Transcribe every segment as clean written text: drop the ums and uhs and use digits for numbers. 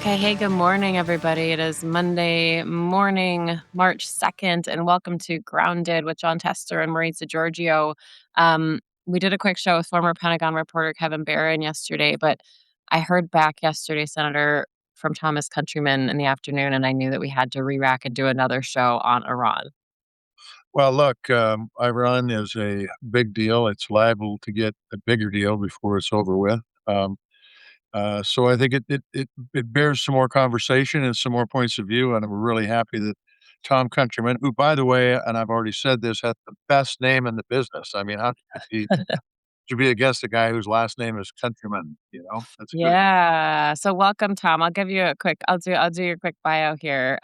Okay, hey, good morning, everybody. It is Monday morning, March 2nd, and welcome to Grounded with John Tester and Maritza Giorgio. We did a quick show with former Pentagon reporter Kevin Barron yesterday, but I heard back yesterday, Senator, from Thomas Countryman in the afternoon, and I knew that we had to re-rack and do another show on Iran. Well, look, Iran is a big deal. It's liable to get a bigger deal before it's over with. So I think it bears some more conversation and some more points of view, and we're really happy that Tom Countryman, who, by the way, and I've already said this, has the best name in the business. I mean, how could you be against a guy whose last name is Countryman? That's good. Yeah. So welcome, Tom. I'll do your quick bio here.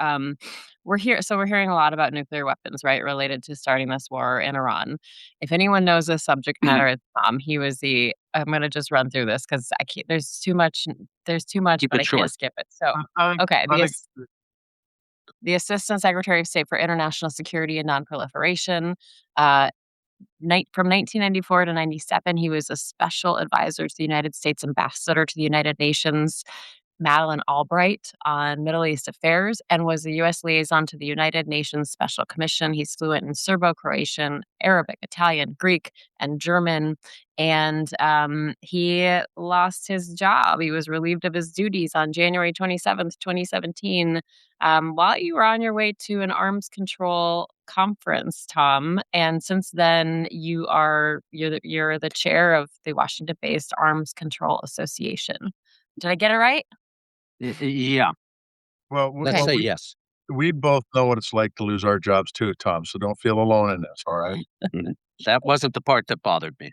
We're hearing a lot about nuclear weapons, right, related to starting this war in Iran. If anyone knows this subject matter, it's Tom. He was I'm gonna just run through this because I can't there's too much, Keep but it I can't short. skip it. So I, okay, I think the Assistant Secretary of State for International Security and Nonproliferation. Uh from 1994 to 97, he was a special advisor to the United States ambassador to the United Nations Madeleine Albright on Middle East affairs and was the U.S. liaison to the United Nations Special Commission. He's fluent in Serbo-Croatian, Arabic, Italian, Greek, and German. And he lost his job. He was relieved of his duties on January 27th, 2017, while you were on your way to an arms control conference, Tom. And since then, you're the chair of the Washington-based Arms Control Association. Did I get it right? Yeah, well, let's Okay. say yes. we both know what it's like to lose our jobs too, Tom. So don't feel alone in this. All right. Mhm. That wasn't the part that bothered me.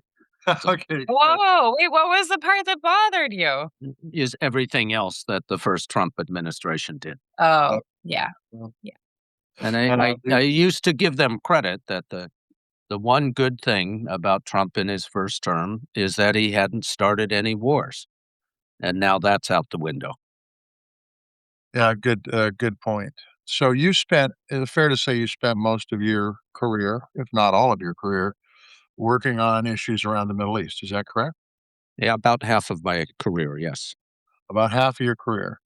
Okay. Whoa, wait, what was the part that bothered you? Is everything else that the first Trump administration did. Uh, Oh, yeah. well, Yeah. And uh, I used to give them credit that the one good thing about Trump in his first term is that he hadn't started any wars. And now that's out the window. Yeah, good point. So is it fair to say you spent most of your career, if not all of your career, working on issues around the Middle East. Is that correct? Yeah, about half of my career, yes. About half of your career.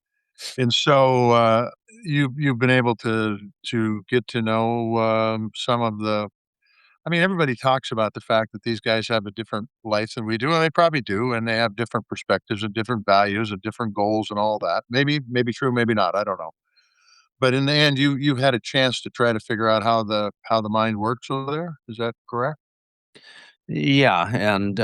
And so you've been able to get to know some of the. I mean, everybody talks about the fact that these guys have a different life than we do, and they probably do, and they have different perspectives and different values and different goals and all that. Maybe true, maybe not. I don't know. But in the end, you've had a chance to try to figure out how the mind works over there. Is that correct? Yeah, and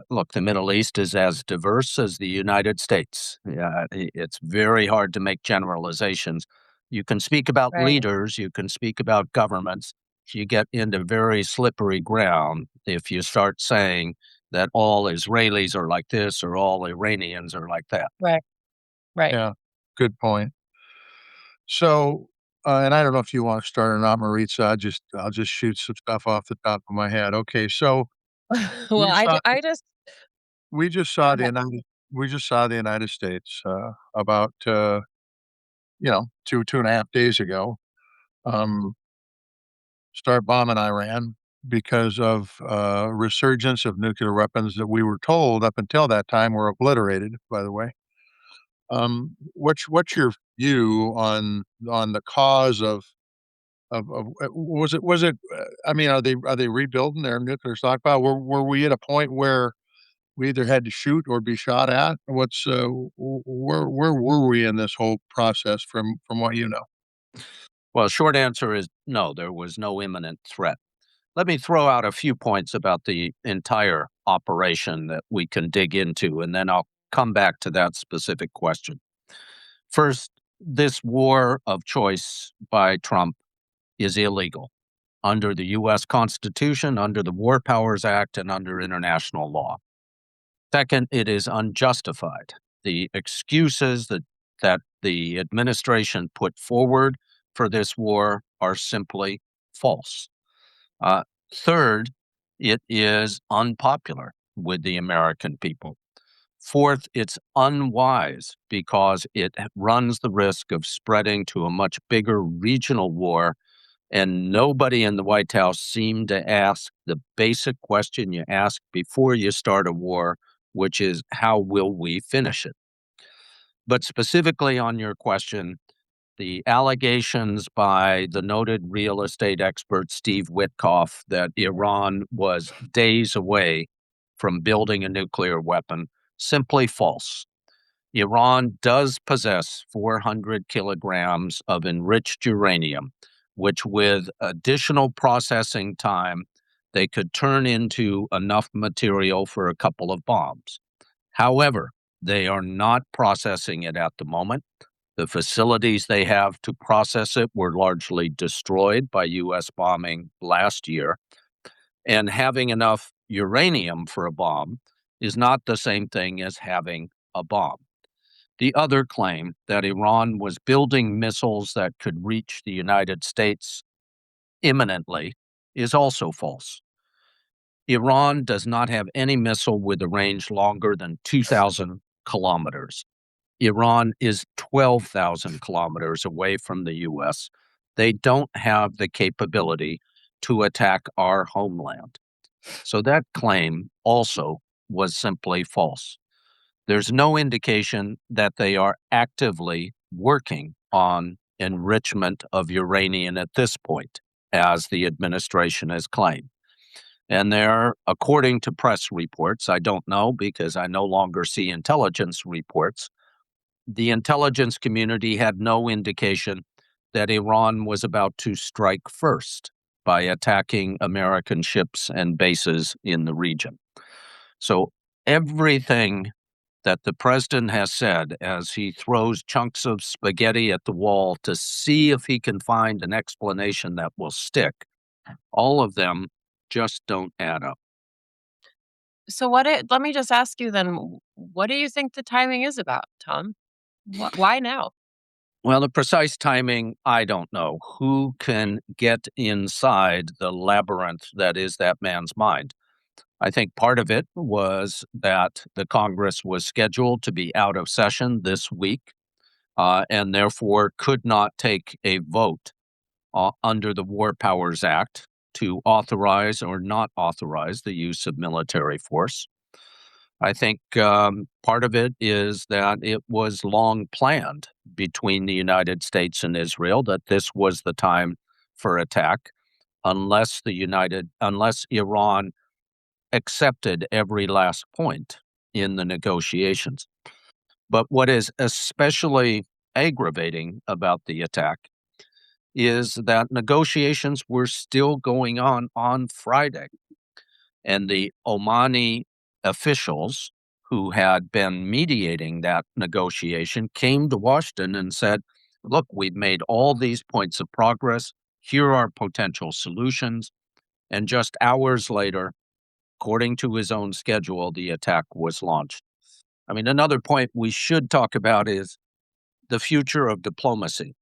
look, the Middle East is as diverse as the United States. Yeah, it's very hard to make generalizations. You can speak about Right. leaders, you can speak about governments. You get into very slippery ground if you start saying that all Israelis are like this or all Iranians are like that. Right. Right. Yeah, good point. So, and I don't know if you want to start or not, Maritza. I'll just shoot some stuff off the top of my head. Okay, so Well, we saw I just we just go saw the ahead. United we just saw the United States about 2.5 days ago um, start bombing Iran because of resurgence of nuclear weapons that we were told up until that time were obliterated. By the way, what's your view on the cause of was it? I mean, are they rebuilding their nuclear stockpile? Were we at a point where we either had to shoot or be shot at? Where were we in this whole process from what you know? Well, short answer is no, there was no imminent threat. Let me throw out a few points about the entire operation that we can dig into, and then I'll come back to that specific question. First, this war of choice by Trump is illegal under the U.S. Constitution, under the War Powers Act, and under international law. Second, it is unjustified. The excuses that the administration put forward for this war are simply false. Uh, Third, it is unpopular with the American people. Fourth, it's unwise because it runs the risk of spreading to a much bigger regional war. And nobody in the White House seemed to ask the basic question you ask before you start a war, which is how will we finish it? But specifically on your question, the allegations by the noted real estate expert Steve Witkoff that Iran was days away from building a nuclear weapon, simply false. Iran does possess 400 kilograms of enriched uranium, which, with additional processing time, they could turn into enough material for a couple of bombs. However, they are not processing it at the moment. The facilities they have to process it were largely destroyed by U.S. bombing last year. And having enough uranium for a bomb is not the same thing as having a bomb. The other claim that Iran was building missiles that could reach the United States imminently is also false. Iran does not have any missile with a range longer than 2,000 kilometers. Iran is 12,000 kilometers away from the US. They don't have the capability to attack our homeland. So that claim also was simply false. There's no indication that they are actively working on enrichment of uranium at this point, as the administration has claimed. And there, according to press reports, I don't know because I no longer see intelligence reports, the intelligence community had no indication that Iran was about to strike first by attacking American ships and bases in the region. So everything that the president has said as he throws chunks of spaghetti at the wall to see if he can find an explanation that will stick, all of them just don't add up. So let me just ask you then, what do you think the timing is about, Tom? Why now? Well, the precise timing, I don't know. Who can get inside the labyrinth that is that man's mind? I think part of it was that the Congress was scheduled to be out of session this week, and therefore could not take a vote under the War Powers Act to authorize or not authorize the use of military force. I think part of it is that it was long planned between the United States and Israel that this was the time for attack, unless Iran accepted every last point in the negotiations. But what is especially aggravating about the attack is that negotiations were still going on Friday. And the Omani officials who had been mediating that negotiation came to Washington and said, look, we've made all these points of progress. Here are potential solutions. And just hours later, according to his own schedule, the attack was launched. I mean, another point we should talk about is the future of diplomacy.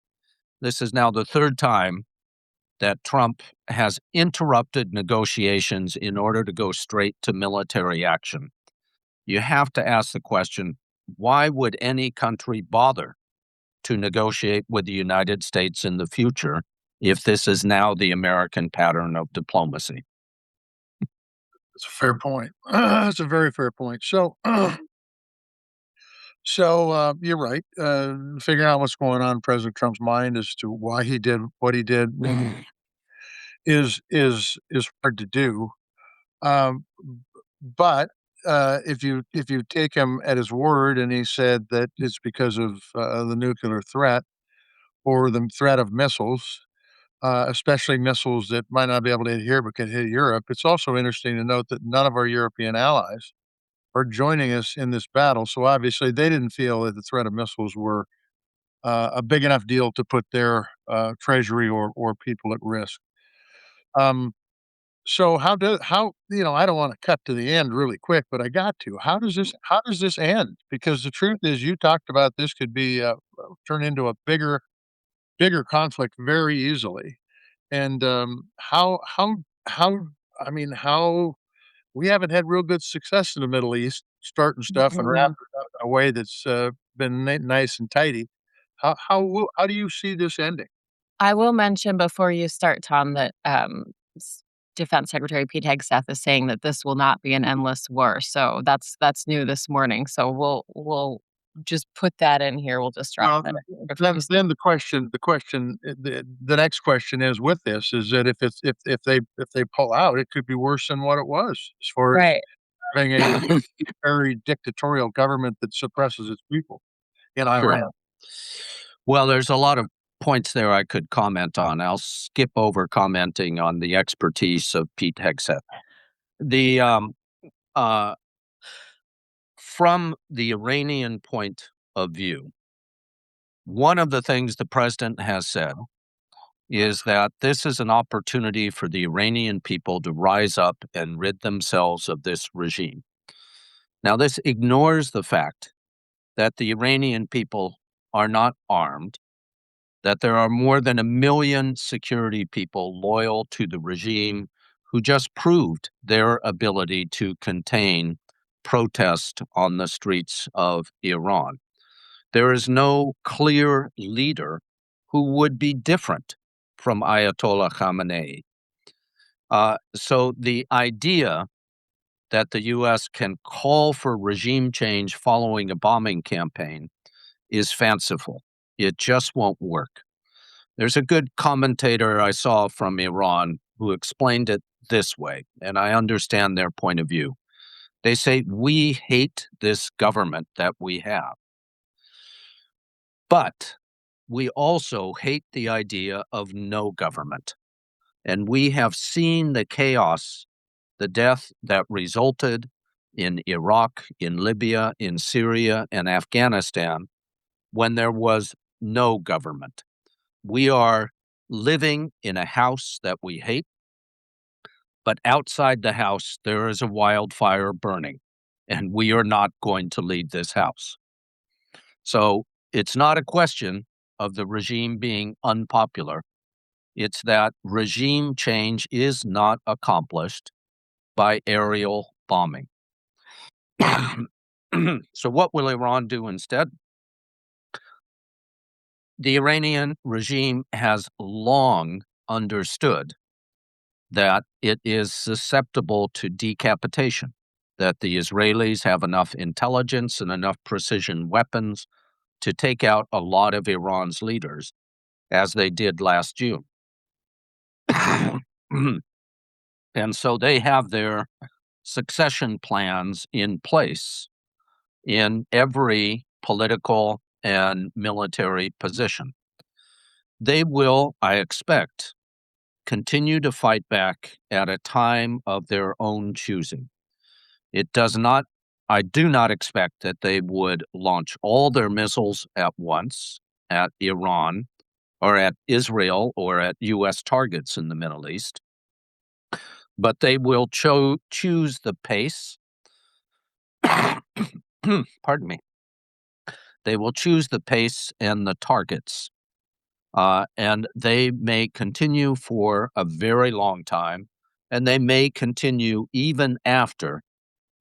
This is now the third time that Trump has interrupted negotiations in order to go straight to military action. You have to ask the question, why would any country bother to negotiate with the United States in the future if this is now the American pattern of diplomacy? It's a fair point. That's a very fair point. So, you're right. Figuring out what's going on in President Trump's mind as to why he did what he did is hard to do. Um, but if you take him at his word, and he said that it's because of the nuclear threat or the threat of missiles, especially missiles that might not be able to hit here but could hit Europe. It's also interesting to note that none of our European allies are joining us in this battle. So obviously, they didn't feel that the threat of missiles were a big enough deal to put their treasury or people at risk. Um, so I don't want to cut to the end really quick, but I got to. How does this end? Because the truth is, you talked about this could be turn into a bigger conflict very easily. And how I mean how we haven't had real good success in the Middle East, starting stuff and wrapping it up in a way that's been nice and tidy. How do you see this ending? I will mention before you start, Tom, that Defense Secretary Pete Hegseth is saying that this will not be an endless war. So that's new this morning. So we'll just put that in here. We'll just drop Well, that in here before you then say. then the next question is with this is that if they pull out, it could be worse than what it was as far as Right. having a very dictatorial government that suppresses its people in Sure. Iran. Well, there's a lot of points there I could comment on. I'll skip over commenting on the expertise of Pete Hegseth. The uh, From the Iranian point of view, one of the things the president has said is that this is an opportunity for the Iranian people to rise up and rid themselves of this regime. Now, this ignores the fact that the Iranian people are not armed, that there are more than 1 million security people loyal to the regime who just proved their ability to contain protest on the streets of Iran. There is no clear leader who would be different from Ayatollah Khamenei. So the idea that the US can call for regime change following a bombing campaign is fanciful. It just won't work. There's a good commentator I saw from Iran who explained it this way, and I understand their point of view. They say, "We hate this government that we have, but we also hate the idea of no government. And we have seen the chaos, the death that resulted in Iraq, in Libya, in Syria, and Afghanistan when there was no government. We are living in a house that we hate, but outside the house, there is a wildfire burning, and we are not going to leave this house." So it's not a question of the regime being unpopular. It's that regime change is not accomplished by aerial bombing. So, what will Iran do instead? The Iranian regime has long understood that it is susceptible to decapitation, that the Israelis have enough intelligence and enough precision weapons to take out a lot of Iran's leaders, as they did last June. And so they have their succession plans in place in every political and military position. They will, I expect, continue to fight back at a time of their own choosing. It does not, I do not expect that they would launch all their missiles at once at Iran or at Israel or at US targets in the Middle East, but they will choose the pace. Pardon me. They will choose the pace and the targets, and they may continue for a very long time, and they may continue even after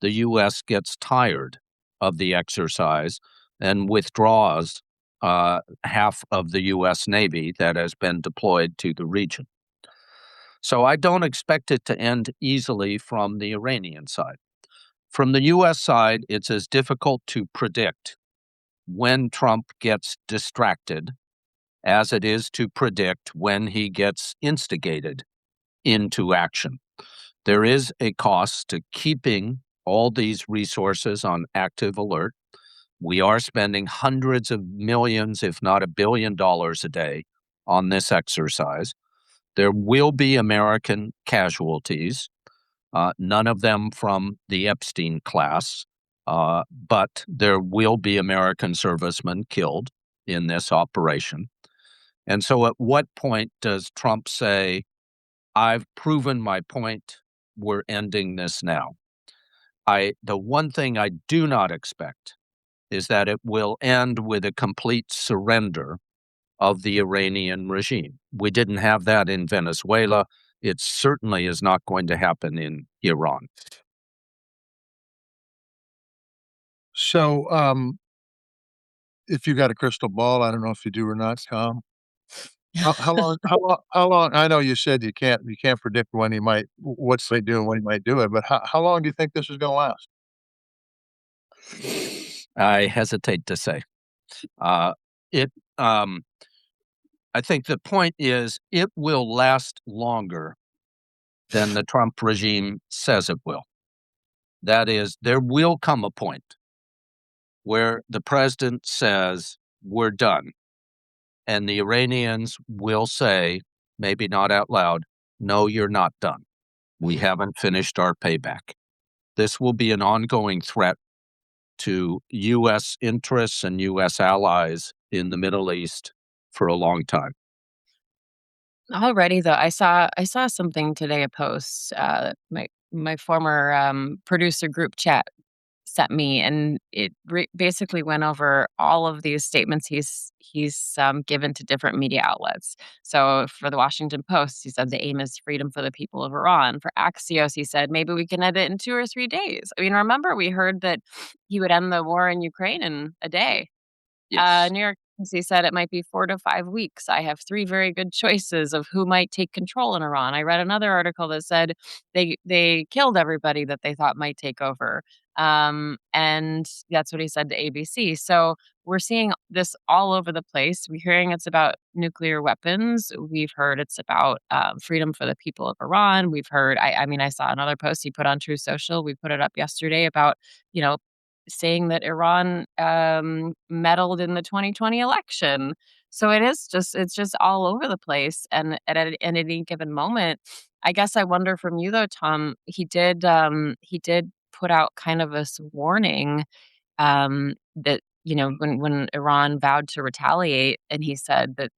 the U.S. gets tired of the exercise and withdraws half of the U.S. Navy that has been deployed to the region. So I don't expect it to end easily from the Iranian side. From the U.S. side, it's as difficult to predict when Trump gets distracted as it is to predict when he gets instigated into action. There is a cost to keeping all these resources on active alert. We are spending hundreds of millions, if not $1 billion a day on this exercise. There will be American casualties, none of them from the Epstein class, but there will be American servicemen killed in this operation. And so, at what point does Trump say, "I've proven my point, we're ending this now"? The one thing I do not expect is that it will end with a complete surrender of the Iranian regime. We didn't have that in Venezuela. It certainly is not going to happen in Iran. So, if you got a crystal ball, I don't know if you do or not, Tom. How long? I know you said you can't predict when he might what's they do and when he might do it, but how long do you think this is going to last? I hesitate to say. Uh, it. Um, I think the point is it will last longer than the Trump regime says it will. That is, there will come a point where the president says, "We're done." And the Iranians will say, maybe not out loud, "No, you're not done. We haven't finished our payback." This will be an ongoing threat to U.S. interests and U.S. allies in the Middle East for a long time. Already though, I saw something today, a post, my former, producer group chat sent me, and it basically went over all of these statements he's given to different media outlets. So for the Washington Post, he said the aim is freedom for the people of Iran. For Axios, he said maybe we can end it in 2 or 3 days. I mean, remember we heard that he would end the war in Ukraine in a day. Yes. New York Times, he said it might be 4 to 5 weeks. I have three very good choices of who might take control in Iran. I read another article that said they killed everybody that they thought might take over. And that's what he said to ABC. So we're seeing this all over the place. We're hearing it's about nuclear weapons. We've heard it's about freedom for the people of Iran. We've heard, I mean, I saw another post he put on True Social. We put it up yesterday about, you know, saying that Iran, meddled in the 2020 election. So it's just all over the place, and at any given moment, I guess I wonder from you though, Tom, he did put out kind of this warning, that, when Iran vowed to retaliate, and he said that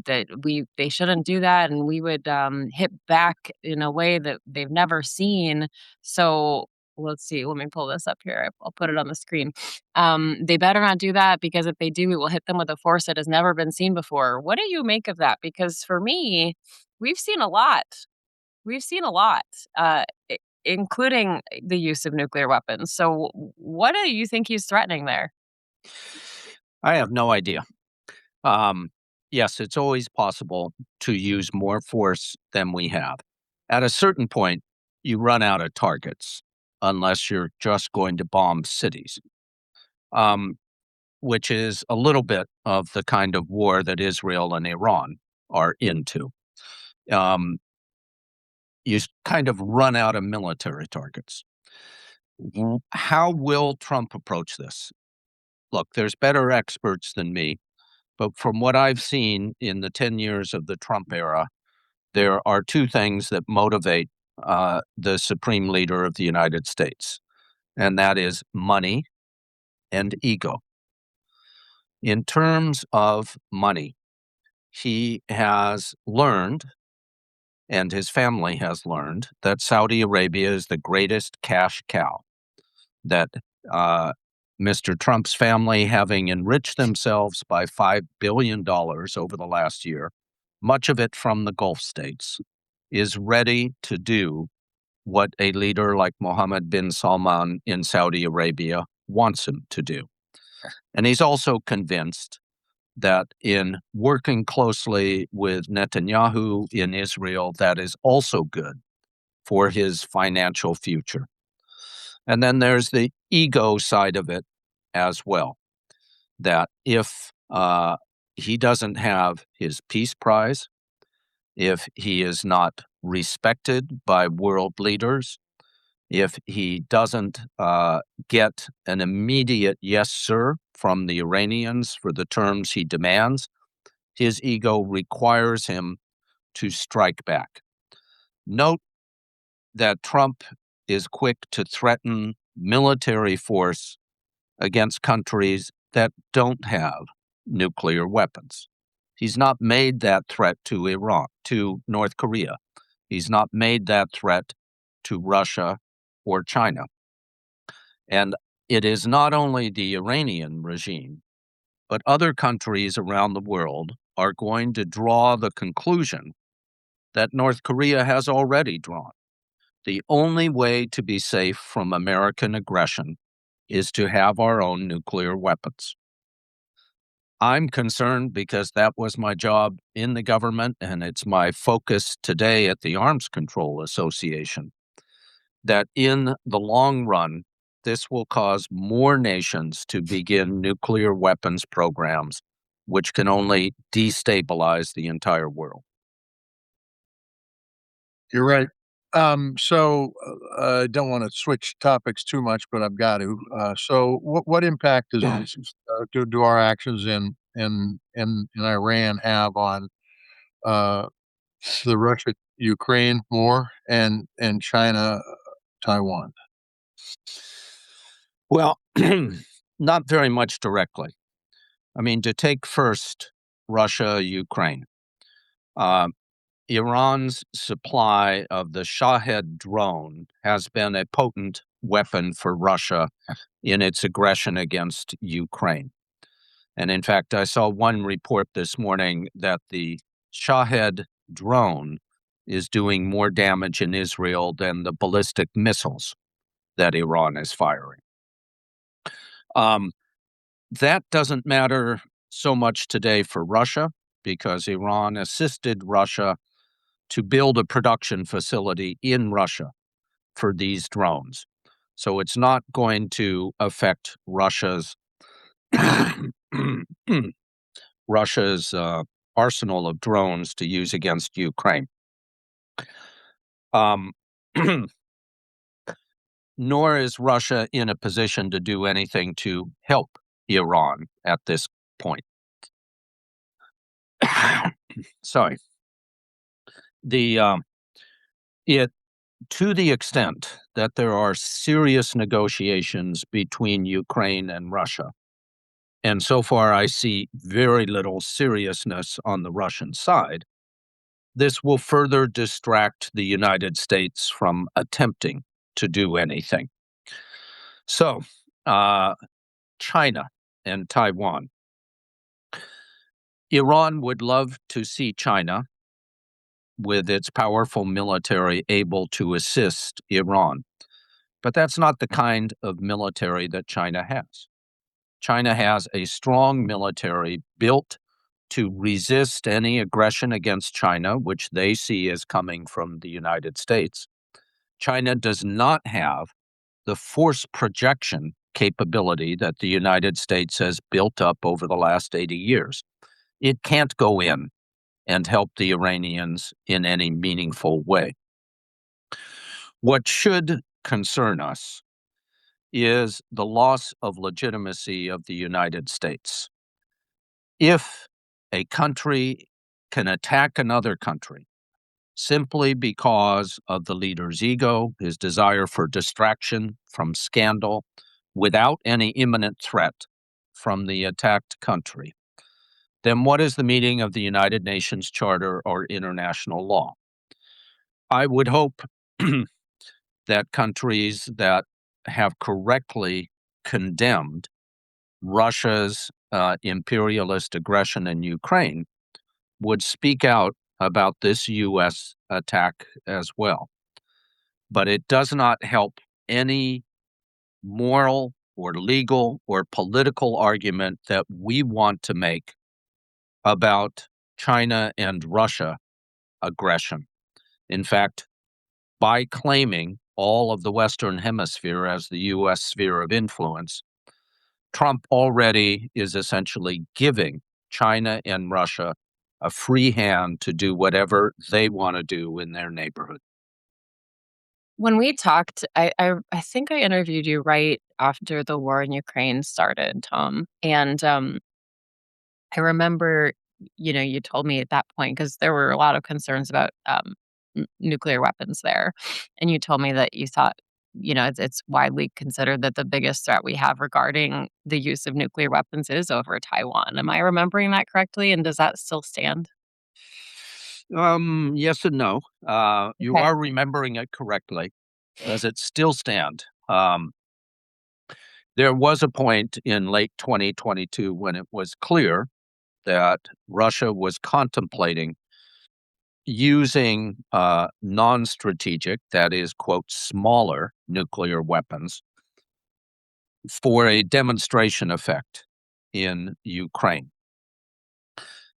they shouldn't do that, and we would, hit back in a way that they've never seen. So, let's see, let me pull this up here. I'll put it on the screen. They better not do that, because if they do, we will hit them with a force that has never been seen before. What do you make of that? Because for me, we've seen a lot. We've seen a lot, including the use of nuclear weapons. So, what do you think he's threatening there? I have no idea. Um, yes, it's always possible to use more force than we have. At a certain point, you run out of targets unless you're just going to bomb cities, um, which is a little bit of the kind of war that Israel and Iran are into. Um, kind of run out of military targets. How will Trump approach this? Look, there's better experts than me, but from what I've seen in the 10 years of the Trump era, there are two things that motivate the supreme leader of the United States, and that is money and ego. In terms of money, he has learned, and his family has learned, that Saudi Arabia is the greatest cash cow, that uh, Mr. Trump's family, having enriched themselves by $5 billion over the last year, much of it from the Gulf states, is ready to do what a leader like Mohammed bin Salman in Saudi Arabia wants him to do. And he's also convinced that in working closely with Netanyahu in Israel, that is also good for his financial future. And then there's the ego side of it as well, that if he doesn't have his Peace Prize, if he is not respected by world leaders, if he doesn't get an immediate yes, sir, from the Iranians for the terms he demands, his ego requires him to strike back. Note that Trump is quick to threaten military force against countries that don't have nuclear weapons. He's not made that threat to Iran, to North Korea. He's not made that threat to Russia or China. And it is not only the Iranian regime, but other countries around the world are going to draw the conclusion that North Korea has already drawn. The only way to be safe from American aggression is to have our own nuclear weapons. I'm concerned because that was my job in the government, and it's my focus today at the Arms Control Association, that in the long run, this will cause more nations to begin nuclear weapons programs, which can only destabilize the entire world. You're right. I don't want to switch topics too much, but I've got to. So, what impact does do our actions in Iran have on uh, the Russia Ukraine war and China Taiwan? Well, not very much directly. I mean, to take first Russia, Ukraine. Uh, Iran's supply of the Shahed drone has been a potent weapon for Russia in its aggression against Ukraine. And in fact, I saw one report this morning that the Shahed drone is doing more damage in Israel than the ballistic missiles that Iran is firing. Um, that doesn't matter so much today for Russia because Iran assisted Russia to build a production facility in Russia for these drones. So it's not going to affect Russia's arsenal of drones to use against Ukraine. Um, nor is Russia in a position to do anything to help Iran at this point. Sorry. The it To the extent that there are serious negotiations between Ukraine and Russia, and so far I see very little seriousness on the Russian side, this will further distract the United States from attempting to do anything. So, uh, China and Taiwan. Iran would love to see China with its powerful military able to assist Iran. But that's not the kind of military that China has. China has a strong military built to resist any aggression against China, which they see as coming from the United States. China does not have the force projection capability that the United States has built up over the last 80 years. It can't go in and help the Iranians in any meaningful way. What should concern us is the loss of legitimacy of the United States. If a country can attack another country simply because of the leader's ego, his desire for distraction from scandal, without any imminent threat from the attacked country, then what is the meaning of the United Nations Charter or international law? I would hope that countries that have correctly condemned Russia's imperialist aggression in Ukraine would speak out about this U.S. attack as well. But it does not help any moral or legal or political argument that we want to make about China and Russia aggression. In fact, by claiming all of the Western Hemisphere as the U.S. sphere of influence, Trump already is essentially giving China and Russia a free hand to do whatever they want to do in their neighborhood. When we talked, I think I interviewed you right after the war in Ukraine started, Tom, and, I remember, you told me at that point because there were a lot of concerns about, nuclear weapons there, and you told me that you thought, it's widely considered that the biggest threat we have regarding the use of nuclear weapons is over Taiwan. Am I remembering that correctly, and does that still stand? Yes and no. You Okay. are remembering it correctly. Does it still stand? There was a point in late 2022 when it was clear that Russia was contemplating using non strategic, that is, quote, smaller nuclear weapons for a demonstration effect in Ukraine.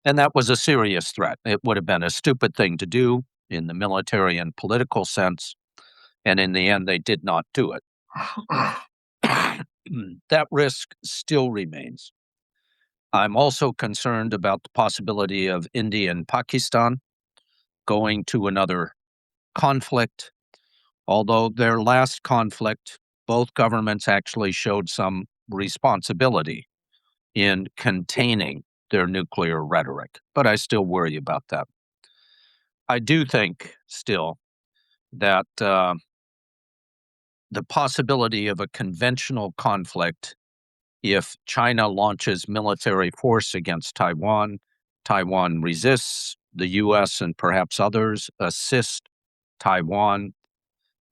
And that was a serious threat. It would have been a stupid thing to do in the military and political sense. And in the end, they did not do it. That risk still remains. I'm also concerned about the possibility of India and Pakistan going to another conflict. Although their last conflict, both governments actually showed some responsibility in containing their nuclear rhetoric, but I still worry about that. I do think still that the possibility of a conventional conflict, if China launches military force against Taiwan, Taiwan resists, the US and perhaps others assist Taiwan,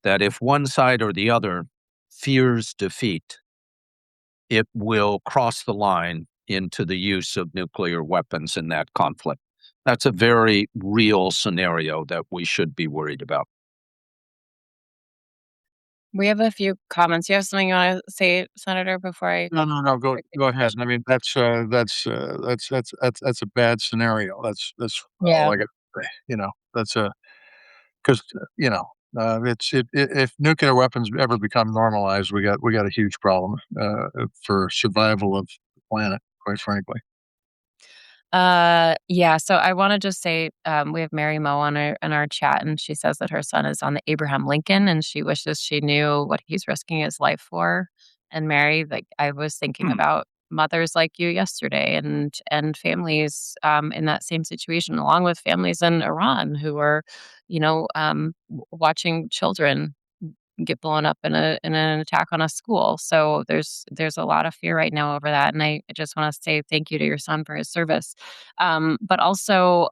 that if one side or the other fears defeat, it will cross the line into the use of nuclear weapons in that conflict. That's a very real scenario that we should be worried about. We have a few comments. You have something you wanna say, Senator, before I No, no, no, go ahead. I mean, that's a bad scenario. Yeah. Like, that's a 'cause, if nuclear weapons ever become normalized, we got a huge problem, for survival of the planet, quite frankly. Yeah, so I wanna just say, we have Mary Mo on our chat, and she says that her son is on the Abraham Lincoln, and she wishes she knew what he's risking his life for. And Mary, like, I was thinking Hmm. about mothers like you yesterday and families, in that same situation, along with families in Iran who are, watching children get blown up in an attack on a school. So there's a lot of fear right now over that, and I just want to say thank you to your son for his service. But also,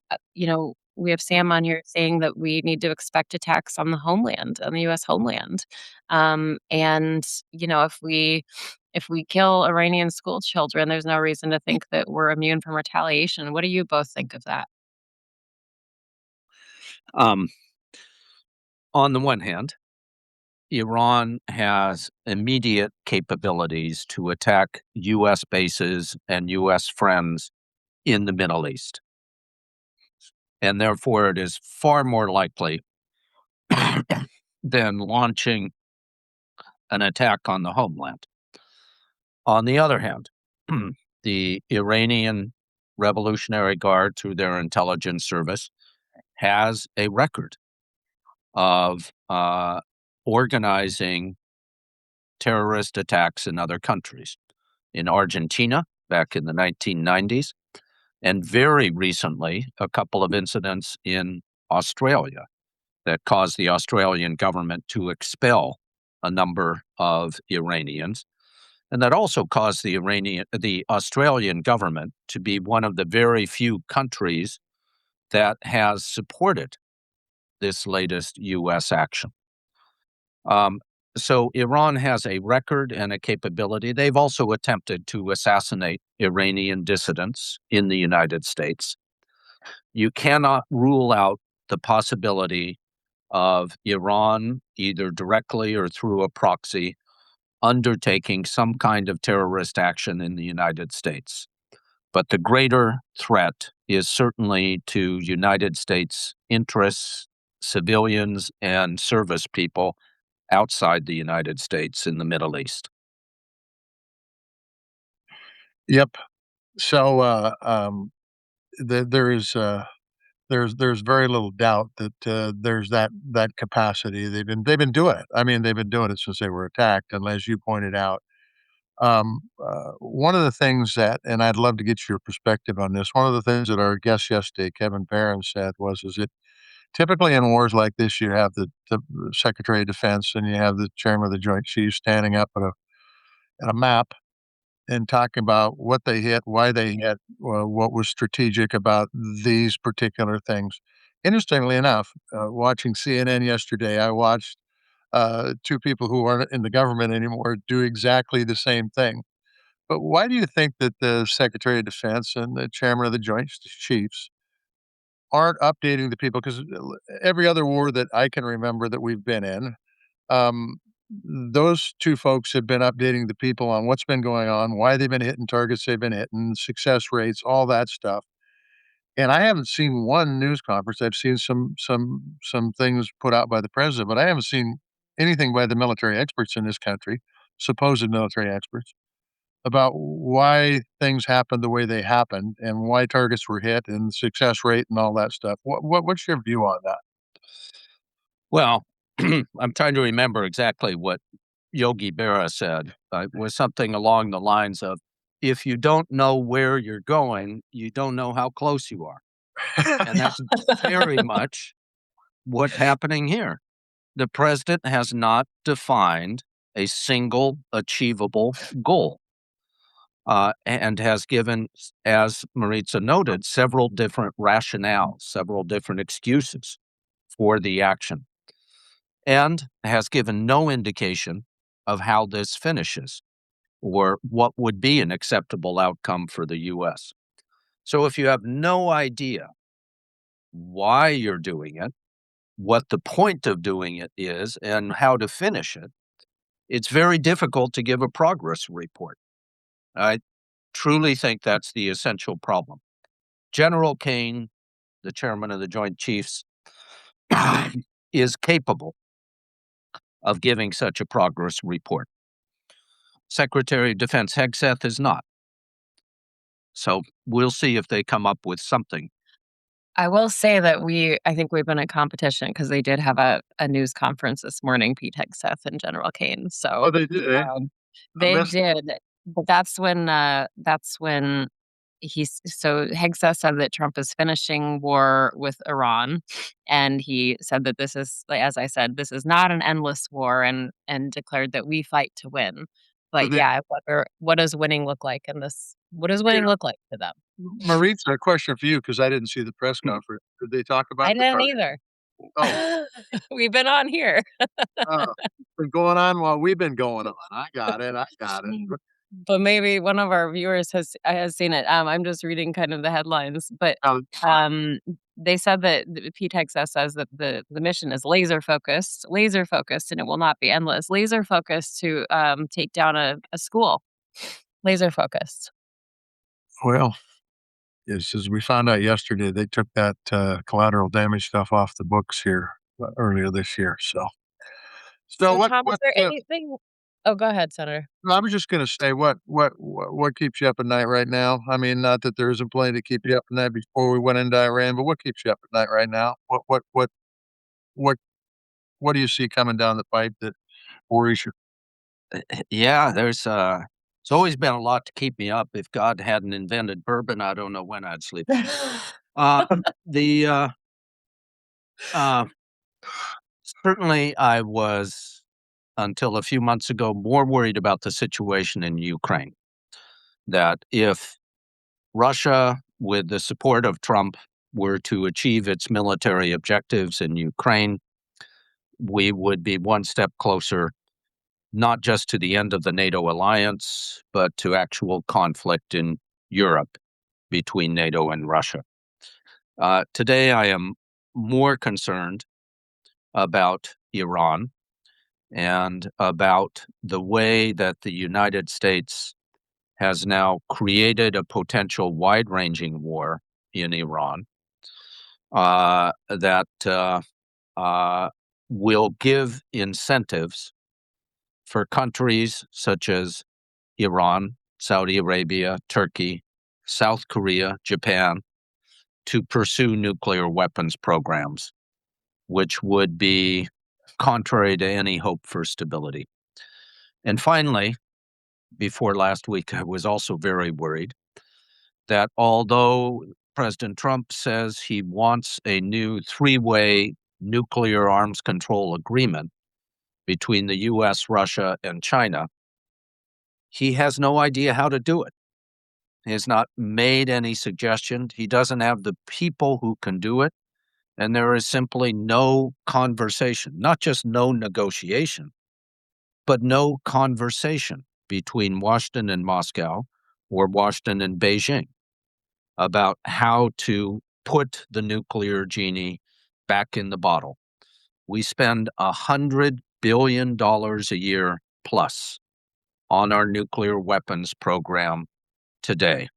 we have Sam on here saying that we need to expect attacks on the homeland, on the U.S. homeland, and if we kill Iranian school children, there's no reason to think that we're immune from retaliation. What do you both think of that? Um, on the one hand, Iran has immediate capabilities to attack US bases and US friends in the Middle East. And therefore, it is far more likely than launching an attack on the homeland. On the other hand, the Iranian Revolutionary Guard, through their intelligence service, has a record of organizing terrorist attacks in other countries. In Argentina, back in the 1990s, and very recently, a couple of incidents in Australia that caused the Australian government to expel a number of Iranians. And that also caused the Australian government to be one of the very few countries that has supported this latest US action. Um, so Iran has a record and a capability. They've also attempted to assassinate Iranian dissidents in the United States. You cannot rule out the possibility of Iran, either directly or through a proxy, undertaking some kind of terrorist action in the United States. But the greater threat is certainly to United States interests, civilians, and service people outside the United States in the Middle East. Yep. So, there is, there's very little doubt that, there's that capacity. They've been doing it. I mean, they've been doing it since they were attacked, and as you pointed out, one of the things that and I'd love to get your perspective on this, one of the things that our guest yesterday, Kevin Barron, said is that typically in wars like this, you have the Secretary of Defense and you have the Chairman of the Joint Chiefs standing up at a map and talking about what they hit, why they hit, what was strategic about these particular things. Interestingly enough, watching CNN yesterday, I watched, 2 people who aren't in the government anymore do exactly the same thing. But why do you think that the Secretary of Defense and the Chairman of the Joint Chiefs aren't updating the people? Because every other war that I can remember that we've been in, um, those 2 folks have been updating the people on what's been going on, why they've been hitting targets they've been hitting, success rates, all that stuff. And I haven't seen one news conference. I've seen some things put out by the president, but I haven't seen anything by the military experts in this country. supposed military experts, about why things happened the way they happened and why targets were hit and success rate and all that stuff. What's your view on that? Well, I'm trying to remember exactly what Yogi Berra said. It was something along the lines of, "If you don't know where you're going, you don't know how close you are." And that's very much what's happening here. The president has not defined a single achievable goal, and has given, as Maritza noted, several different rationales, several different excuses for the action, and has given no indication of how this finishes or what would be an acceptable outcome for the US. So if you have no idea why you're doing it, what the point of doing it is, and how to finish it, it's very difficult to give a progress report. I truly think that's the essential problem. General Kane, the chairman of the Joint Chiefs, is capable of giving such a progress report. Secretary of Defense Hegseth is not. So we'll see if they come up with something. I will say that I think we've been in competition because they did have a news conference this morning, Pete Hegseth and General Kane. Oh, So, they did, eh? I they missed. did, but that's when so Hegseth said that Trump is finishing war with Iran, and he said that this is, like, as I said, this is not an endless war, and declared that we fight to win. Did But they, yeah, what does winning look like in this? What does you winning know, look like to them? Maritza, a question for you because I didn't see the press conference. Did they talk I about the didn't target? either. Oh, We've been on here. it's been going on while we've been going on. I got it. I got it. Mm. But maybe one of our viewers has seen it. I'm just reading kind of the headlines, but, Now, um, they said that Pete Hegseth says that the mission is laser focused, and it will not be endless. Laser focused to, take down a school. Laser focused. well, yes, as we found out yesterday, they took that collateral damage stuff off the books here earlier this year. So So, Tom, is what there anything? Oh, go ahead, Senator. no, I was just gonna say, what keeps you up at night right now? I mean, not that there isn't plenty to keep you up at night before we went into Iran, but what keeps you up at night right now? What what do you see coming down the pipe that worries you? Yeah, there's always been a lot to keep me up. If God hadn't invented bourbon, I don't know when I'd sleep. Uh, the uh, Certainly, I was, until a few months ago, more worried about the situation in Ukraine. That if Russia, with the support of Trump, were to achieve its military objectives in Ukraine, we would be one step closer, not just to the end of the NATO alliance, but to actual conflict in Europe between NATO and Russia. Today, I am more concerned about Iran and about the way that the United States has now created a potential wide ranging war in Iran, that will give incentives for countries such as Iran, Saudi Arabia, Turkey, South Korea, Japan to pursue nuclear weapons programs, which would be contrary to any hope for stability. And finally, before last week, I was also very worried that although President Trump says he wants a new three-way nuclear arms control agreement between the US, Russia, and China, he has no idea how to do it. He has not made any suggestion. He doesn't have the people who can do it. And there is simply no conversation, not just no negotiation, but no conversation between Washington and Moscow or Washington and Beijing about how to put the nuclear genie back in the bottle. We spend $100 billion a year plus on our nuclear weapons program today,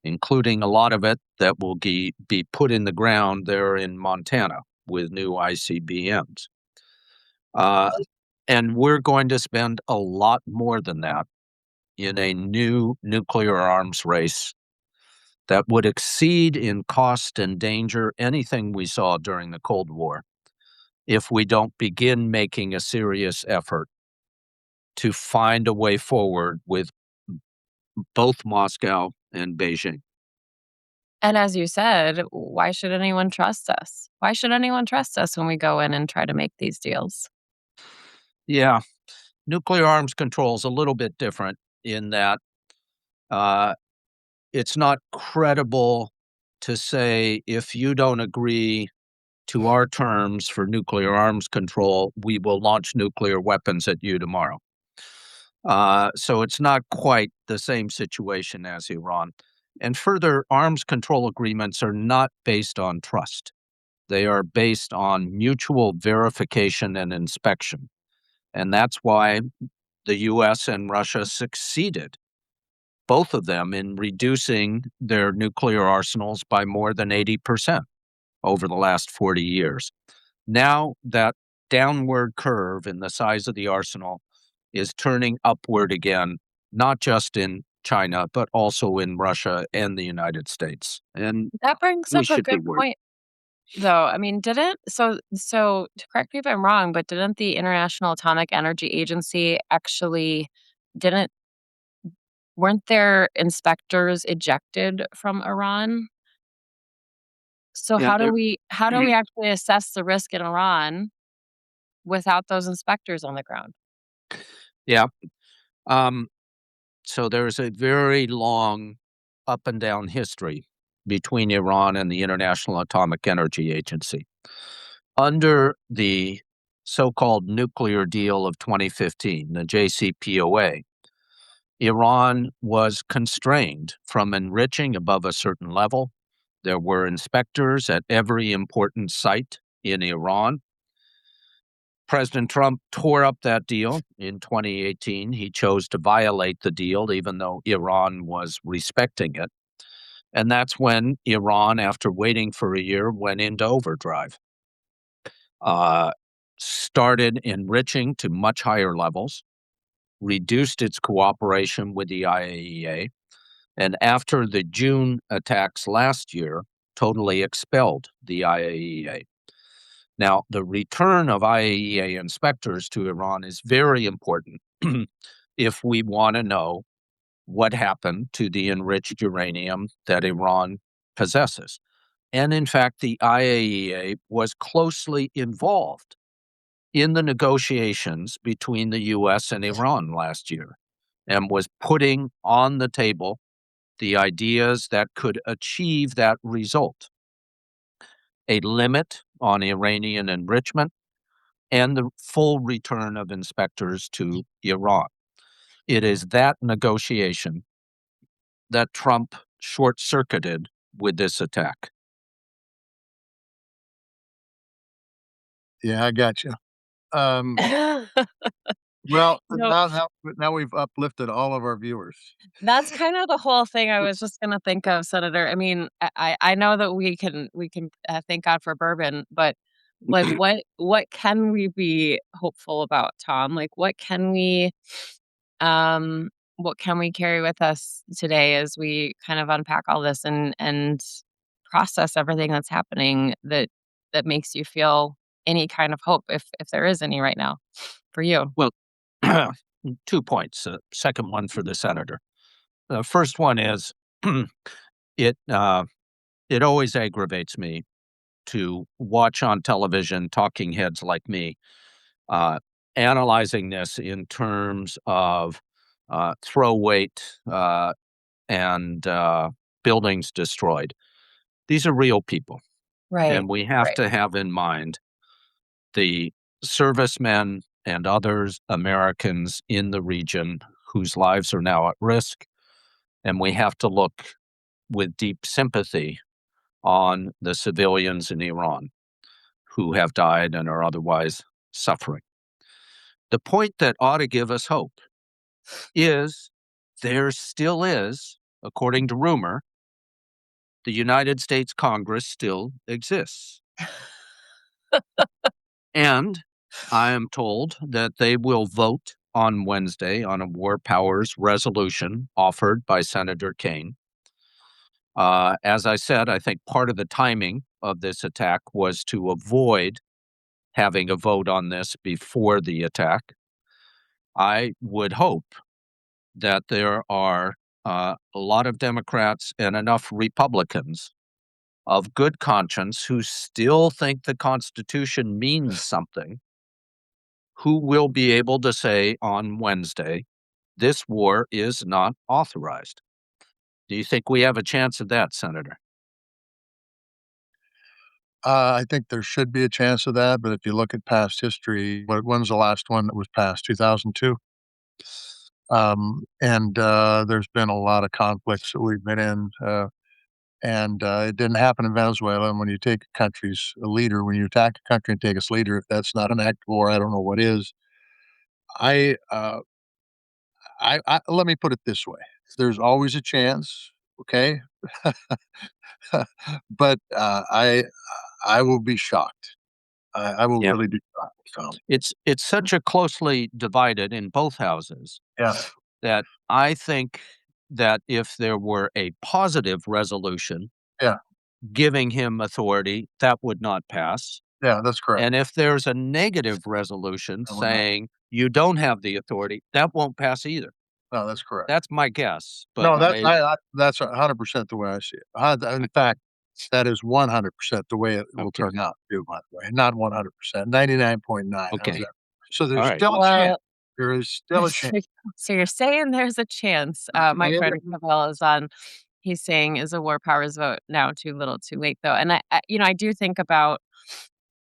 including a lot of it that will be put in the ground there in Montana with new ICBMs. Uh, And we're going to spend a lot more than that in a new nuclear arms race that would exceed in cost and danger anything we saw during the Cold War if we don't begin making a serious effort to find a way forward with both Moscow and Beijing. And as you said, why should anyone trust us? Why should anyone trust us when we go in and try to make these deals? Yeah, nuclear arms control is a little bit different in that uh, it's not credible to say if you don't agree to our terms for nuclear arms control, we will launch nuclear weapons at you tomorrow. So it's not quite the same situation as Iran. And further, arms control agreements are not based on trust. They are based on mutual verification and inspection. And that's why the US and Russia succeeded, both of them, in reducing their nuclear arsenals by more than 80% over the last 40 years. Now that downward curve in the size of the arsenal is turning upward again, not just in China, but also in Russia and the United States. And That brings we up a should be good worried. point, though. I mean, didn't so to correct me if I'm wrong, but didn't the International Atomic Energy Agency actually didn't weren't their inspectors ejected from Iran? So Yeah, how do we actually assess the risk in Iran without those inspectors on the ground? yeah. Um, so there's a very long up and down history between Iran and the International Atomic Energy Agency. Under the so-called nuclear deal of 2015, the JCPOA, Iran was constrained from enriching above a certain level. There were inspectors at every important site in Iran. President Trump tore up that deal in 2018. He chose to violate the deal, even though Iran was respecting it. And that's when Iran, after waiting for a year, went into overdrive, uh, started enriching to much higher levels, reduced its cooperation with the IAEA, and after the June attacks last year, totally expelled the IAEA. Now, the return of IAEA inspectors to Iran is very important if we want to know what happened to the enriched uranium that Iran possesses. And in fact, the IAEA was closely involved in the negotiations between the US and Iran last year and was putting on the table the ideas that could achieve that result: a limit on Iranian enrichment and the full return of inspectors to Iran. It is that negotiation that Trump short circuited with this attack. Yeah, I got you. Well, No, now we've uplifted all of our viewers. that's kind of the whole thing I was just gonna think of, Senator. I mean, I know that we can thank God for bourbon, but, like, what can we be hopeful about, Tom? Like, um, what can we carry with us today as we kind of unpack all this and process everything that's happening that makes you feel any kind of hope, if there is any right now for you? Well, 2 points. Second one for the senator. The first one is it it always aggravates me to watch on television talking heads like me uh, analyzing this in terms of throw weight and buildings destroyed. These are real people, Right, and we have right. to have in mind the servicemen and others, Americans in the region whose lives are now at risk. And we have to look with deep sympathy on the civilians in Iran who have died and are otherwise suffering. The point that ought to give us hope is there still is, according to rumor, the United States Congress still exists. And I am told that they will vote on Wednesday on a war powers resolution offered by Senator Kaine. As I said, I think part of the timing of this attack was to avoid having a vote on this before the attack. I would hope that there are a lot of Democrats and enough Republicans of good conscience who still think the Constitution means something, who will be able to say on Wednesday, this war is not authorized. Do you think we have a chance of that, Senator? I think there should be a chance of that, but if you look at past history, when's the last one that was passed? 2002? And there's been a lot of conflicts that we've been in, and it didn't happen in Venezuela. And when you take a country's leader, when you attack a country and take its leader, if that's not an act of war, I don't know what is. I, uh, let me put it this way: there's always a chance, okay, but I will be shocked. I will Yeah. really be shocked. So, It's such a closely divided in both houses yeah, that I think that if there were a positive resolution yeah, giving him authority, that would not pass. yeah, that's correct. And if there's a negative resolution I will not. saying you don't have the authority, that won't pass either. No, that's correct. That's my guess, but No, I that's 100% the way I see it. In fact, that is 100% the way it will okay, turn out too, by the way, not 100%, 99.9, how's okay, that? So all there's right. still a chance. Well, There is still a chance. so so you're saying there's a chance. My And friend Pavel is on. He's saying, "Is a war powers vote now too little, too late?" Though, and I do think about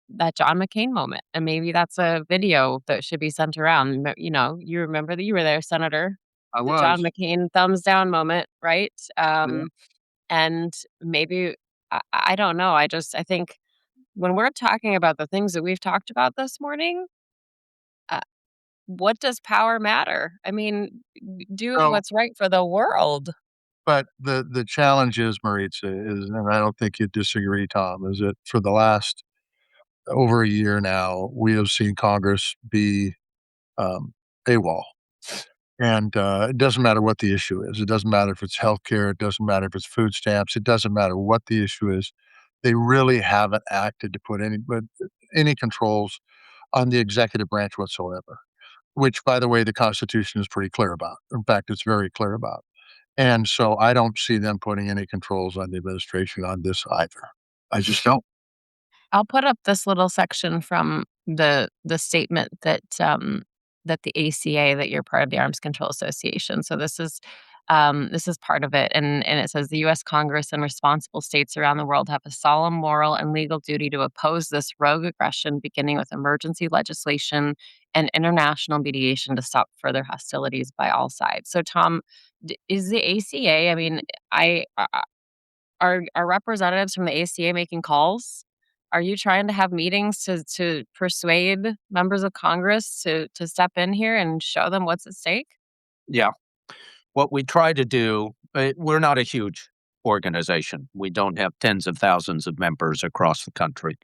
that John McCain moment, and maybe that's a video that should be sent around. You remember that you were there, Senator. I The John was. McCain thumbs down moment, right? Yeah. And maybe I don't know. I think when we're talking about the things that we've talked about this morning, uh, what does power matter? I mean, do So, what's right for the world. but the challenge is, Maritza, is, and I don't think you'd disagree, Tom, is that for the last over a year now, we have seen Congress be, AWOL. And, it doesn't matter what the issue is. It doesn't matter if it's healthcare, it doesn't matter if it's food stamps, it doesn't matter what the issue is. They really haven't acted to put any controls on the executive branch whatsoever, which, by the way, the Constitution is pretty clear about. In fact, it's very clear about. And so I don't see them putting any controls on the administration on this either. I just don't. I'll put up this little section from the statement that the ACA, that you're part of the Arms Control Association. So this is part of it, and it says the U.S. Congress and responsible states around the world have a solemn moral and legal duty to oppose this rogue aggression, beginning with emergency legislation and international mediation to stop further hostilities by all sides. So, Tom, is the ACA? I mean, are representatives from the ACA making calls? Are you trying to have meetings to persuade members of Congress to step in here and show them what's at stake? Yeah. What we try to do, we're not a huge organization. We don't have tens of thousands of members across the country,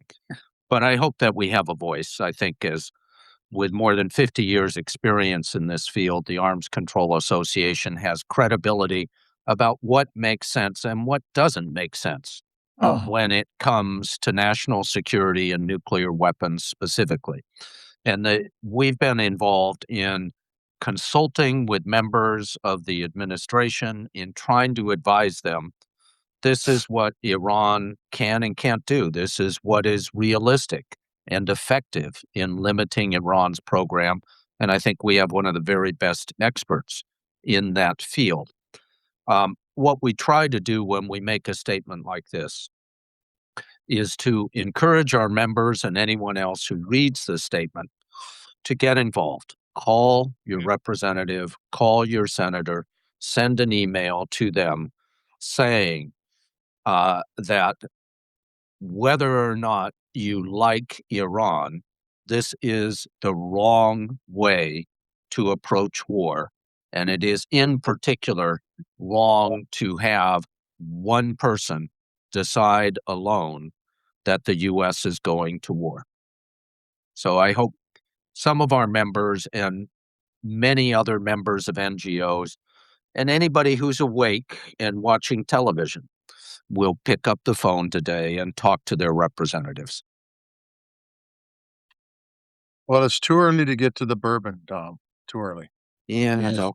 but I hope that we have a voice. I think as with more than 50 years experience in this field, the Arms Control Association has credibility about what makes sense and what doesn't make sense when it comes to national security and nuclear weapons specifically. And we've been involved in consulting with members of the administration in trying to advise them this is what Iran can and can't do. This is what is realistic and effective in limiting Iran's program. And I think we have one of the very best experts in that field. What we try to do when we make a statement like this is to encourage our members and anyone else who reads the statement to get involved. Call your representative, call your senator, send an email to them saying that whether or not you like Iran, this is the wrong way to approach war. And it is in particular wrong to have one person decide alone that the US is going to war. So I hope some of our members and many other members of NGOs and anybody who's awake and watching television will pick up the phone today and talk to their representatives. Well, it's too early to get to the bourbon, Tom. Too early. Yeah, I know.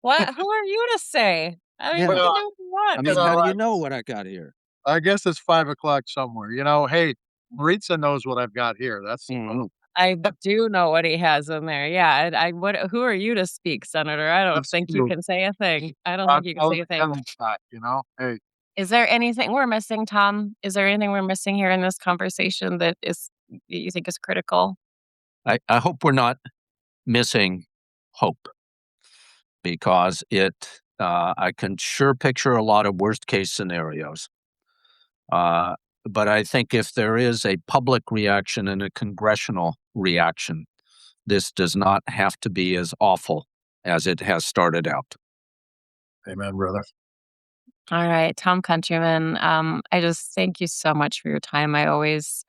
What? Who are you to say? I mean, Yeah. you can Well, do what you want. I you mean, how know, do you know what I got here? I guess it's 5 o'clock somewhere. Hey, Maritza knows what I've got here. That's the Mhm. problem. I do know what he has in there. Yeah, and I what who are you to speak, Senator? I don't That's think you true. can say a thing. I don't think you can I'll say a thing. tell that. Hey, Is there anything we're missing, Tom? Is there anything we're missing here in this conversation that you think is critical? I hope we're not missing hope because I can sure picture a lot of worst case scenarios. Uh, but I think if there is a public reaction and a congressional reaction, this does not have to be as awful as it has started out. amen, brother. All right, Tom Countryman. I just thank you so much for your time. I always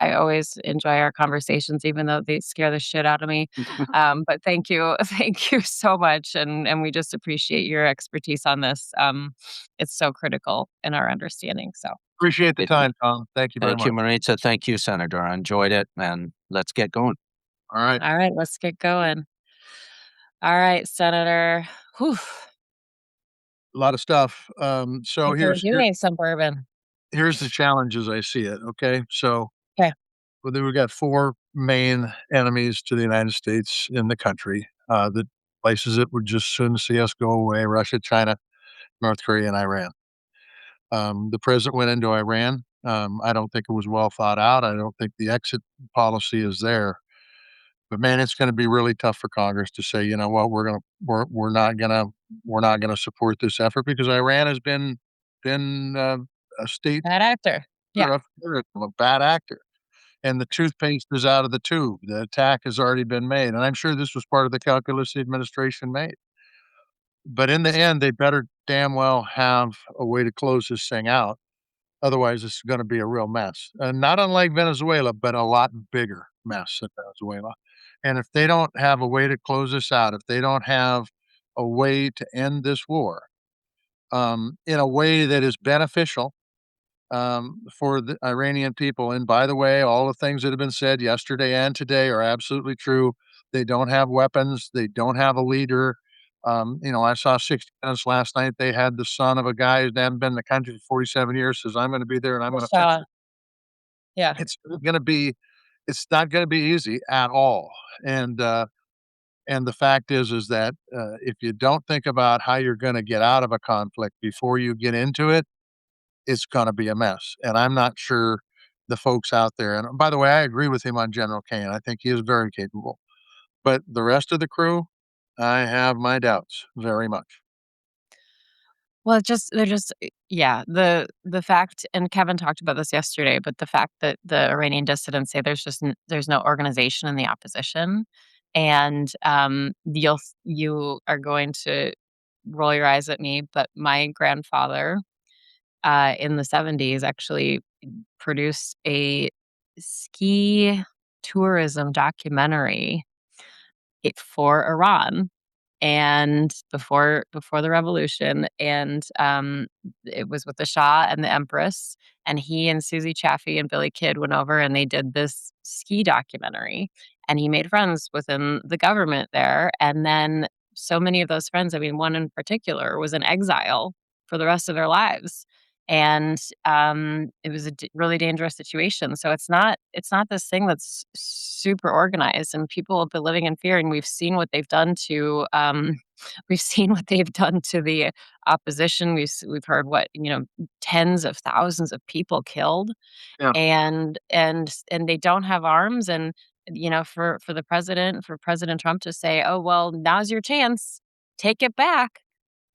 enjoy our conversations, even though they scare the shit out of me. But thank you, thank you so much, and we just appreciate your expertise on this. It's so critical in our understanding. So, Appreciate the It- time, Tom. Thank you very Thank you, much. Maritza. Thank you, Senator. I enjoyed it, and let's get going. All right. all right, let's get going. All right, Senator. Whew, A lot of stuff. I So feel like you need some bourbon. here's the challenge as I see it. Okay. So Okay, we've got four main enemies to the United States in the country. The places that would just soon see us go away: Russia, China, North Korea, and Iran. The president went into Iran. I don't think it was well thought out. I don't think the exit policy is there. But man, it's going to be really tough for Congress to say, you know what, we're not gonna support this effort because Iran has been a state bad actor. Yeah, of terrorism, a bad actor, and the toothpaste is out of the tube. The attack has already been made, and I'm sure this was part of the calculus the administration made. But in the end, they better damn well have a way to close this thing out. Otherwise, it's going to be a real mess. And not unlike Venezuela, but a lot bigger mess than Venezuela. And if they don't have a way to close this out, if they don't have a way to end this war in a way that is beneficial for the Iranian people. And by the way, all the things that have been said yesterday and today are absolutely true. They don't have weapons. They don't have a leader. I saw 60 Minutes last night. They had the son of a guy who hadn't been in the country for 47 years says, I'm going to be there and I'm for going to fix sure. it. Yeah. It's going to be, it's not going to be easy at all. And the fact is that if you don't think about how you're going to get out of a conflict before you get into it, it's gonna be a mess, and I'm not sure the folks out there and by the way, I agree with him on General Kane, I think he is very capable, but the rest of the crew, I have my doubts very much. Well, they're just yeah, the fact and Kevin talked about this yesterday, but the fact that the Iranian dissidents say there's no organization in the opposition, and, you are going to roll your eyes at me, but my grandfather, in the '70s actually produced a ski tourism documentary for Iran and before the revolution, and, it was with the Shah and the Empress, and he and Susie Chaffee and Billy Kidd went over and they did this ski documentary, and he made friends within the government there, and then so many of those friends, I mean, one in particular was in exile for the rest of their lives, and, it was a really dangerous situation, so it's not this thing that's super organized, and people have been living in fear, and we've seen what they've done to, we've seen what they've done to the opposition. We've heard what, tens of thousands of people killed, Yeah, and they don't have arms, and, for President Trump to say, "Oh, well, now's your chance. Take it back."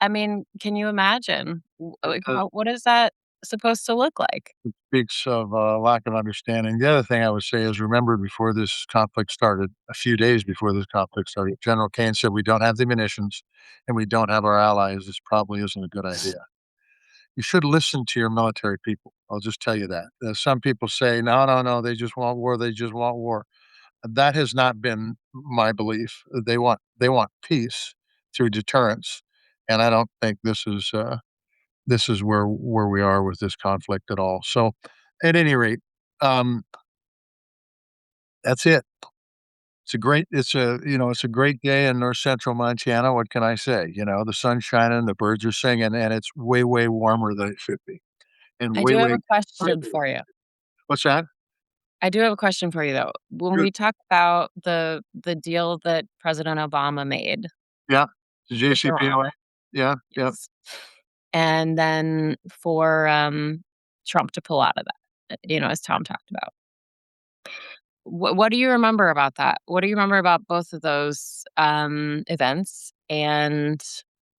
I mean, can you imagine? Like, it what is that supposed to look like? speaks of a lack of understanding. The other thing I would say is remember before this conflict started, a few days before this conflict started, General Kane said, "We don't have the munitions and we don't have our allies. This probably isn't a good idea." You should listen to your military people. I'll just tell you that. Some people say, "No, no, no, they just want war. They just want war." That has not been my belief. They want peace through deterrence, and I don't think this is where we are with this conflict at all. So, at any rate, um, that's it. It's a great day in north central Montana. What can I say? The sun's shining, the birds are singing, and it's way, way warmer than it should be, and I way, do have way. a question for you. What's that? I do have a question for you, though. When Good. we talk about the deal that President Obama made Yeah. The with Iran, JCPOA. Yeah. Yeah. yes, and then for, Trump to pull out of that, as Tom talked about. What do you remember about that? What do you remember about both of those, events? And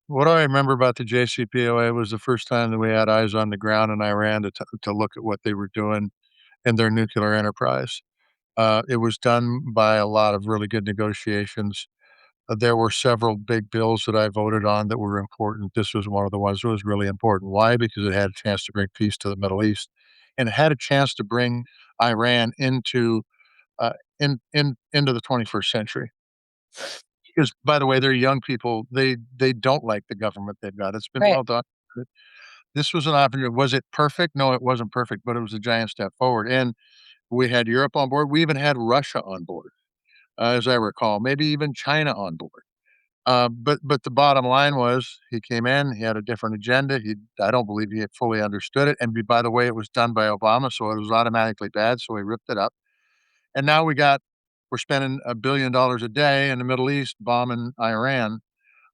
What I remember about the JCPOA was the first time that we had eyes on the ground in Iran to look at what they were doing in their nuclear enterprise. It was done by a lot of really good negotiations. There were several big bills that I voted on that were important. This was one of the ones that was really important. Why? Because it had a chance to bring peace to the Middle East, and it had a chance to bring Iran uh, into the 21st century. Because, by the way, they're young people. They don't like the government they've got. It's been right. well done. This was an opportunity. Was it perfect? No, it wasn't perfect, but it was a giant step forward. And we had Europe on board. We even had Russia on board, as I recall, maybe even China on board. But the bottom line was he came in, he had a different agenda. I don't believe he had fully understood it. And by the way, it was done by Obama, so it was automatically bad. So he ripped it up. And now we're spending $1 billion a day in the Middle East bombing Iran.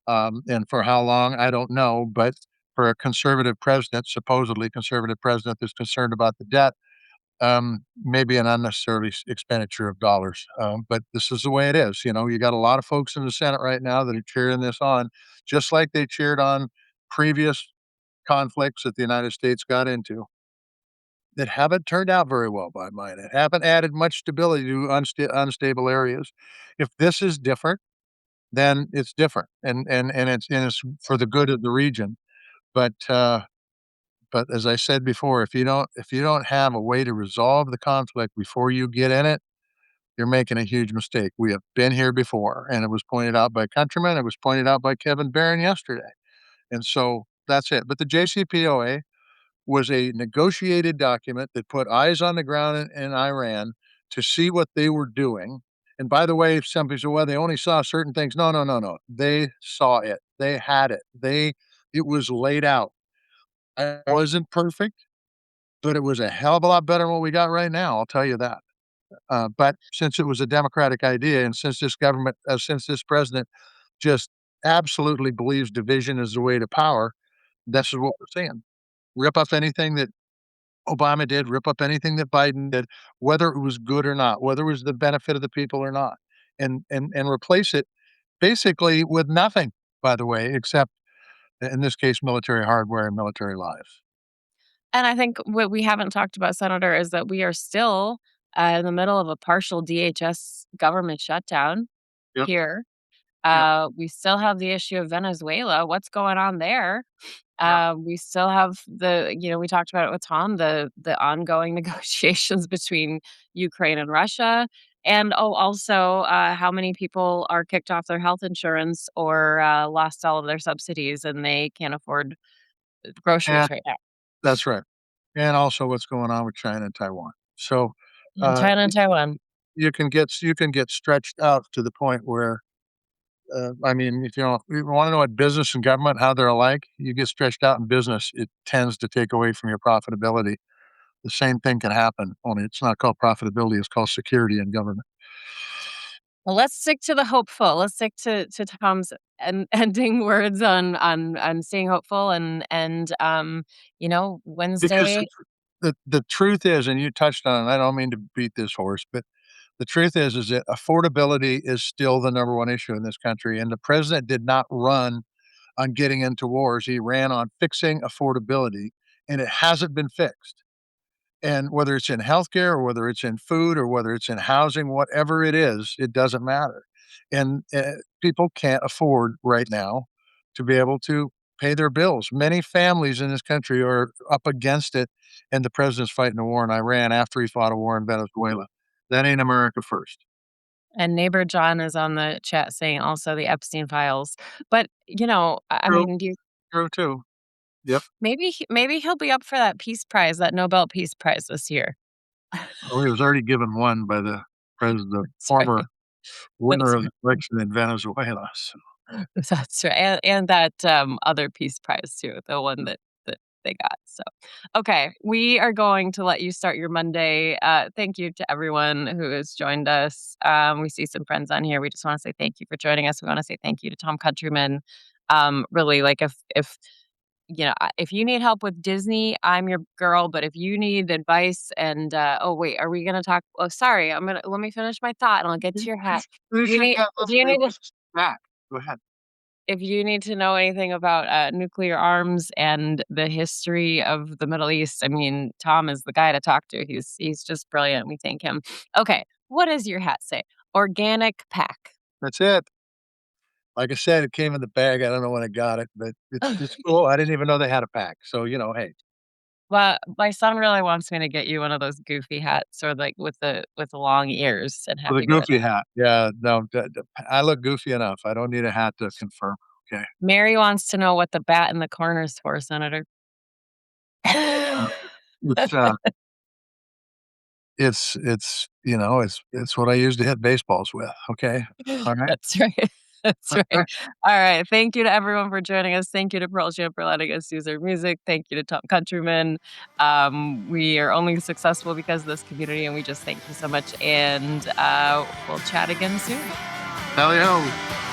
And for how long, I don't know. But for a conservative president, supposedly conservative president that's concerned about the debt, maybe an unnecessary expenditure of dollars. But this is the way it is. You got a lot of folks in the Senate right now that are cheering this on, just like they cheered on previous conflicts that the United States got into that haven't turned out very well by mine. It haven't added much stability to unstable areas. If this is different, then it's different, and it's for the good of the region. But but as I said before, if you don't have a way to resolve the conflict before you get in it, you're making a huge mistake. We have been here before, and it was pointed out by Countryman. It was pointed out by Kevin Barron yesterday, and so that's it. But the JCPOA was a negotiated document that put eyes on the ground in Iran to see what they were doing. And by the way, some people say, well, they only saw certain things. No, no, no, no. They saw it. They had it. It was laid out. It wasn't perfect, but it was a hell of a lot better than what we got right now. I'll tell you that. But since it was a democratic idea, and since this president just absolutely believes division is the way to power, this is what we're seeing. Rip up anything that Obama did, rip up anything that Biden did, whether it was good or not, whether it was the benefit of the people or not, and replace it basically with nothing, by the way, except in this case, military hardware and military lives. And I think what we haven't talked about, Senator, is that we are still, in the middle of a partial DHS government shutdown Yep. here. Yep. We still have the issue of Venezuela. What's going on there? Yep. We still have we talked about it with Tom, the ongoing negotiations between Ukraine and Russia. And also, how many people are kicked off their health insurance or lost all of their subsidies and they can't afford And groceries right now. that's right. And also what's going on with China and Taiwan. So, And uh, China and Taiwan. you can get stretched out to the point where, I mean, if you wanna know what business and government, how they're alike, you get stretched out in business, it tends to take away from your profitability. The same thing can happen, only it's not called profitability, it's called security in government. Well, let's stick to the hopeful. Let's stick to Tom's ending words on staying hopeful and Because Wednesday. the truth is, and you touched on it, I don't mean to beat this horse, but the truth is that affordability is still the number one issue in this country, and the president did not run on getting into wars, he ran on fixing affordability, and it hasn't been fixed. And whether it's in healthcare or whether it's in food or whether it's in housing, whatever it is, it doesn't matter. And people can't afford right now to be able to pay their bills. Many families in this country are up against it, and the president's fighting a war in Iran after he fought a war in Venezuela. That ain't America first. And neighbor John is on the chat saying also the Epstein files. But, I True, mean, do you true too. Yep. maybe he'll be up for that peace prize, that Nobel Peace Prize this year. Oh, he was already given one by the president, That's former right. winner That's of the election in Venezuela, so That's right, and that, other peace prize too, the one that they got, so okay, we are going to let you start your Monday. Thank you to everyone who has joined us. We see some friends on here. We just wanna say thank you for joining us. We wanna say thank you to Tom Countryman. Really, like, if if you need help with Disney, I'm your girl, but if you need advice and, oh, wait, are we gonna talk oh, sorry, let me finish my thought, and I'll get to your hat. finish You your need thought, if let's you need to revisit back. Go ahead. if you need to know anything about, nuclear arms and the history of the Middle East, I mean, Tom is the guy to talk to. He's just brilliant. We thank him. Okay, what does your hat say? Organic pack. That's it. Like I said, it came in the bag, I don't know when I got it, but it's cool, I didn't even know they had a pack, so, hey. Well, my son really wants me to get you one of those goofy hats or, like, with the long ears and For have the you wear goofy that. hat, yeah, no, I look goofy enough, I don't need a hat to confirm, okay? Mary wants to know what the bat in the corner is for, Senator. Uh, it's, it's what I use to hit baseballs with, okay? Alright? That's right. That's right. Alright, thank you to everyone for joining us. Thank you to Pearl Jam for letting us use their music. Thank you to Tom Countryman. We are only successful because of this community, and we just thank you so much, and, we'll chat again soon. Tally ho.